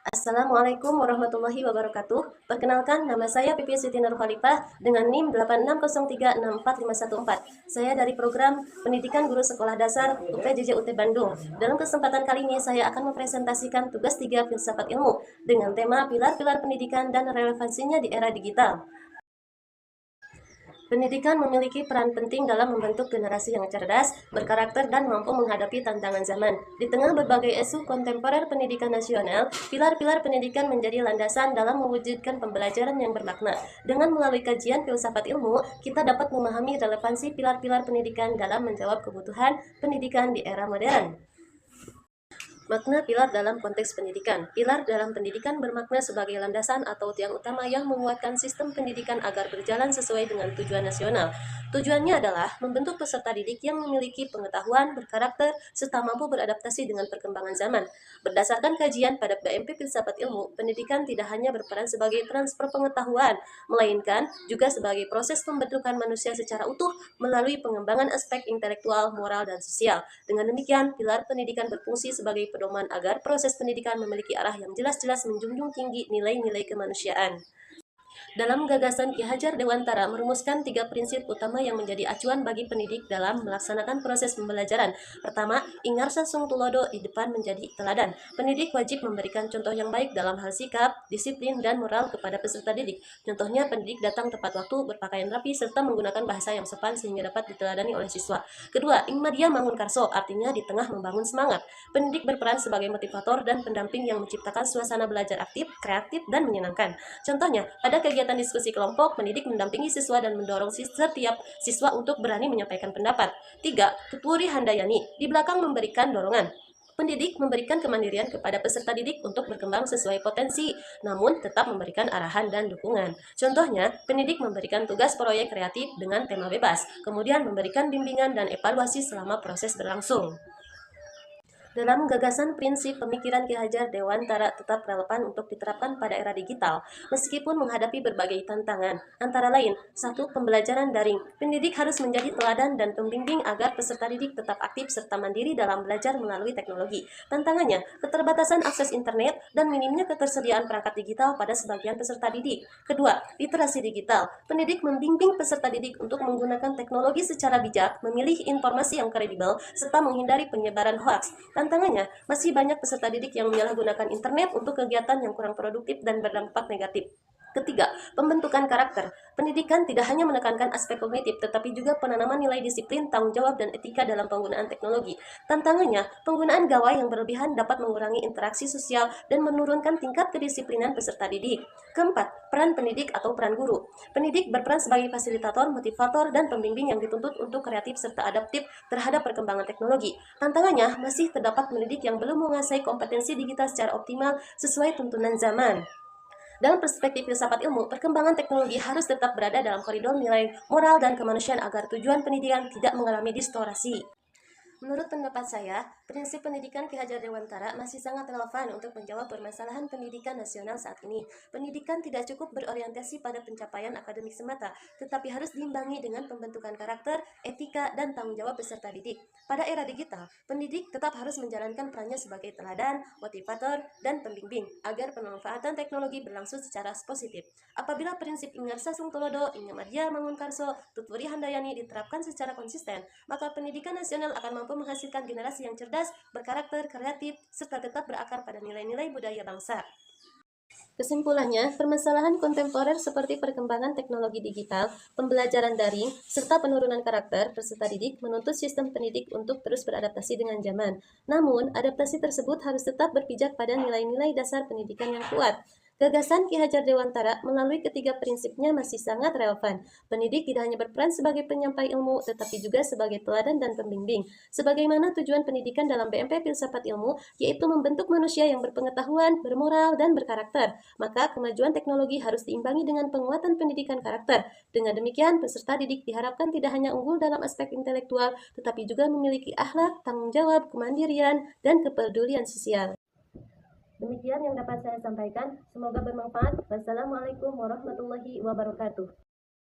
Assalamualaikum warahmatullahi wabarakatuh. Perkenalkan, nama saya Pipi Siti Nur Khalifah dengan NIM 8603645114. Saya dari program Pendidikan Guru Sekolah Dasar UPJJ UT Bandung. Dalam kesempatan kali ini saya akan mempresentasikan tugas 3 filsafat ilmu dengan tema pilar-pilar pendidikan dan relevansinya di era digital. Pendidikan memiliki peran penting dalam membentuk generasi yang cerdas, berkarakter, dan mampu menghadapi tantangan zaman. Di tengah berbagai isu kontemporer pendidikan nasional, pilar-pilar pendidikan menjadi landasan dalam mewujudkan pembelajaran yang bermakna. Dengan melalui kajian filsafat ilmu, kita dapat memahami relevansi pilar-pilar pendidikan dalam menjawab kebutuhan pendidikan di era modern. Makna pilar dalam konteks pendidikan. Pilar dalam pendidikan bermakna sebagai landasan atau tiang utama yang menguatkan sistem pendidikan agar berjalan sesuai dengan tujuan nasional. Tujuannya adalah membentuk peserta didik yang memiliki pengetahuan, berkarakter, serta mampu beradaptasi dengan perkembangan zaman. Berdasarkan kajian pada BMP Filsafat Ilmu, pendidikan tidak hanya berperan sebagai transfer pengetahuan, melainkan juga sebagai proses pembentukan manusia secara utuh melalui pengembangan aspek intelektual, moral, dan sosial. Dengan demikian, pilar pendidikan berfungsi sebagai pedoman agar proses pendidikan memiliki arah yang jelas-jelas menjunjung tinggi nilai-nilai kemanusiaan. Dalam gagasan Ki Hajar Dewantara merumuskan 3 prinsip utama yang menjadi acuan bagi pendidik dalam melaksanakan proses pembelajaran. Pertama, ingarsa sung tulodo, di depan menjadi teladan. Pendidik wajib memberikan contoh yang baik dalam hal sikap, disiplin, dan moral kepada peserta didik. Contohnya, pendidik datang tepat waktu, berpakaian rapi, serta menggunakan bahasa yang sopan sehingga dapat diteladani oleh siswa. Kedua, ingmadia mangun karso, artinya di tengah membangun semangat. Pendidik berperan sebagai motivator dan pendamping yang menciptakan suasana belajar aktif, kreatif, dan menyenangkan. Contohnya, pada kegiatan diskusi kelompok, pendidik mendampingi siswa dan mendorong setiap siswa untuk berani menyampaikan pendapat. 3. Tuturi handayani, di belakang memberikan dorongan. Pendidik memberikan kemandirian kepada peserta didik untuk berkembang sesuai potensi, namun tetap memberikan arahan dan dukungan. Contohnya, pendidik memberikan tugas proyek kreatif dengan tema bebas, kemudian memberikan bimbingan dan evaluasi selama proses berlangsung. Dalam gagasan prinsip pemikiran Ki Hajar Dewantara tetap relevan untuk diterapkan pada era digital, meskipun menghadapi berbagai tantangan, antara lain, 1. Pembelajaran daring. Pendidik harus menjadi teladan dan pembimbing agar peserta didik tetap aktif serta mandiri dalam belajar melalui teknologi. Tantangannya, keterbatasan akses internet dan minimnya ketersediaan perangkat digital pada sebagian peserta didik. Kedua, literasi digital. Pendidik membimbing peserta didik untuk menggunakan teknologi secara bijak, memilih informasi yang kredibel, serta menghindari penyebaran hoaks. Tantangannya, masih banyak peserta didik yang menyalahgunakan internet untuk kegiatan yang kurang produktif dan berdampak negatif. Ketiga, pembentukan karakter. Pendidikan tidak hanya menekankan aspek kognitif, tetapi juga penanaman nilai disiplin, tanggung jawab, dan etika dalam penggunaan teknologi. Tantangannya, penggunaan gawai yang berlebihan dapat mengurangi interaksi sosial dan menurunkan tingkat kedisiplinan peserta didik. Keempat, peran pendidik atau peran guru. Pendidik berperan sebagai fasilitator, motivator, dan pembimbing yang dituntut untuk kreatif serta adaptif terhadap perkembangan teknologi. Tantangannya, masih terdapat pendidik yang belum menguasai kompetensi digital secara optimal sesuai tuntunan zaman. Dalam perspektif filsafat ilmu, perkembangan teknologi harus tetap berada dalam koridor nilai moral dan kemanusiaan agar tujuan pendidikan tidak mengalami distorsi. Menurut pendapat saya, prinsip pendidikan Ki Hajar Dewantara masih sangat relevan untuk menjawab permasalahan pendidikan nasional saat ini. Pendidikan tidak cukup berorientasi pada pencapaian akademik semata, tetapi harus diimbangi dengan pembentukan karakter, etika, dan tanggung jawab peserta didik. Pada era digital, pendidik tetap harus menjalankan perannya sebagai teladan, motivator, dan pembimbing agar pemanfaatan teknologi berlangsung secara positif. Apabila prinsip ingarsa sung tulodo, ingamadya mangun karso, tuturi handayani diterapkan secara konsisten, maka pendidikan nasional akan mampu menghasilkan generasi yang cerdas, berkarakter, kreatif, serta tetap berakar pada nilai-nilai budaya bangsa. Kesimpulannya, permasalahan kontemporer seperti perkembangan teknologi digital, pembelajaran daring, serta penurunan karakter peserta didik menuntut sistem pendidik untuk terus beradaptasi dengan zaman. Namun, adaptasi tersebut harus tetap berpijak pada nilai-nilai dasar pendidikan yang kuat. Gagasan Ki Hajar Dewantara melalui ketiga prinsipnya masih sangat relevan. Pendidik tidak hanya berperan sebagai penyampai ilmu, tetapi juga sebagai teladan dan pembimbing. Sebagaimana tujuan pendidikan dalam BMP Filsafat Ilmu, yaitu membentuk manusia yang berpengetahuan, bermoral, dan berkarakter. Maka kemajuan teknologi harus diimbangi dengan penguatan pendidikan karakter. Dengan demikian, peserta didik diharapkan tidak hanya unggul dalam aspek intelektual, tetapi juga memiliki akhlak, tanggung jawab, kemandirian, dan kepedulian sosial. Demikian yang dapat saya sampaikan. Semoga bermanfaat. Wassalamualaikum warahmatullahi wabarakatuh.